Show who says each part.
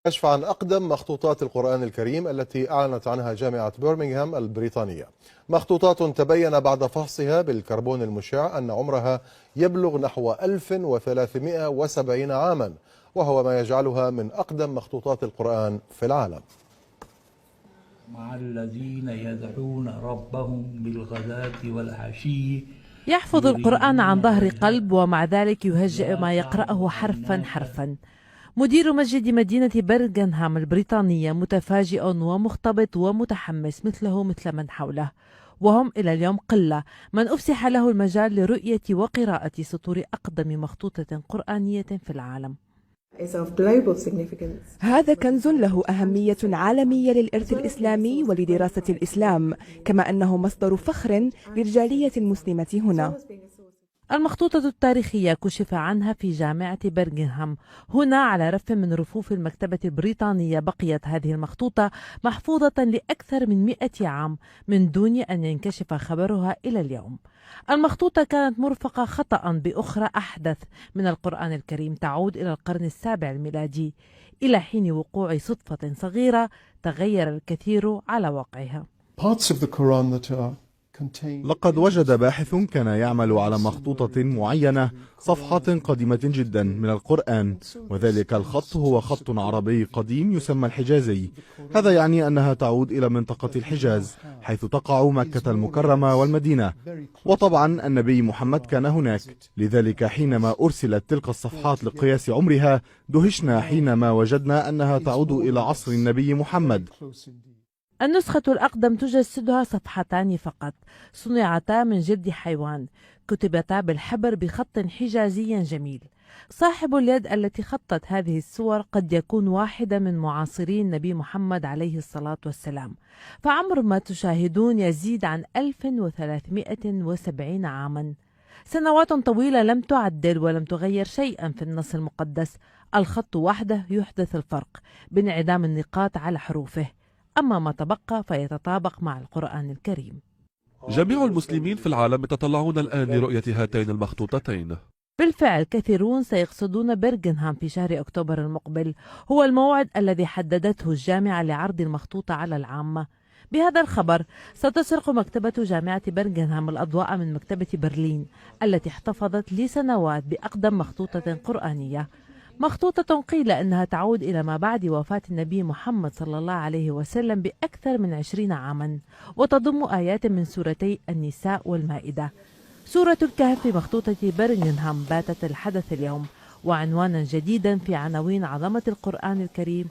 Speaker 1: كشف عن أقدم مخطوطات القرآن الكريم التي أعلنت عنها جامعة برمنغهام البريطانية. مخطوطات تبين بعد فحصها بالكربون المشع أن عمرها يبلغ نحو 1370 عاما، وهو ما يجعلها من أقدم مخطوطات القرآن في العالم.
Speaker 2: مع الذين يدعون ربهم بالغداة والعشي
Speaker 3: يحفظ القرآن عن ظهر قلب، ومع ذلك يهجئ ما يقرأه حرفا حرفا. مدير مسجد مدينة برغنهام البريطانية متفاجئ ومختبط ومتحمس مثله مثل من حوله، وهم إلى اليوم قلة من أفسح له المجال لرؤية وقراءة سطور أقدم مخطوطة قرآنية في العالم.
Speaker 4: هذا كنز له أهمية عالمية للإرث الإسلامي ولدراسة الإسلام، كما أنه مصدر فخر للجالية المسلمة هنا.
Speaker 3: المخطوطة التاريخية كشف عنها في جامعة برغنهام. هنا على رف من رفوف المكتبة البريطانية بقيت هذه المخطوطة محفوظة لأكثر من 100 عام من دون أن ينكشف خبرها إلى اليوم. المخطوطة كانت مرفقة خطأ بأخرى أحدث من القرآن الكريم تعود إلى القرن السابع الميلادي، إلى حين وقوع صدفة صغيرة تغير الكثير على واقعها.
Speaker 5: لقد وجد باحث كان يعمل على مخطوطة معينة صفحات قديمة جدا من القرآن، وذلك الخط هو خط عربي قديم يسمى الحجازي. هذا يعني أنها تعود إلى منطقة الحجاز حيث تقع مكة المكرمة والمدينة، وطبعا النبي محمد كان هناك. لذلك حينما أرسلت تلك الصفحات لقياس عمرها دهشنا حينما وجدنا أنها تعود إلى عصر النبي محمد.
Speaker 3: النسخة الأقدم تجسدها صفحتان فقط، صنعتا من جلد حيوان، كتبتا بالحبر بخط حجازي جميل. صاحب اليد التي خطت هذه الصور قد يكون واحدة من معاصري النبي محمد عليه الصلاة والسلام، فعمر ما تشاهدون يزيد عن 1370 عاما. سنوات طويلة لم تعدل ولم تغير شيئا في النص المقدس. الخط وحده يحدث الفرق بانعدام النقاط على حروفه، أما ما تبقى فيتطابق مع القرآن الكريم.
Speaker 6: جميع المسلمين في العالم يتطلعون الآن لرؤية هاتين المخطوطتين.
Speaker 3: بالفعل كثيرون سيقصدون برغنهام في شهر أكتوبر المقبل، هو الموعد الذي حددته الجامعة لعرض المخطوطة على العامة. بهذا الخبر ستسرق مكتبة جامعة برغنهام الأضواء من مكتبة برلين التي احتفظت لسنوات بأقدم مخطوطة قرآنية، مخطوطة قيل أنها تعود إلى ما بعد وفاة النبي محمد صلى الله عليه وسلم بأكثر من 20 عاما، وتضم آيات من سورتي النساء والمائدة. سورة الكهف في مخطوطة برغنهام باتت الحدث اليوم وعنوانا جديدا في عناوين عظمة القرآن الكريم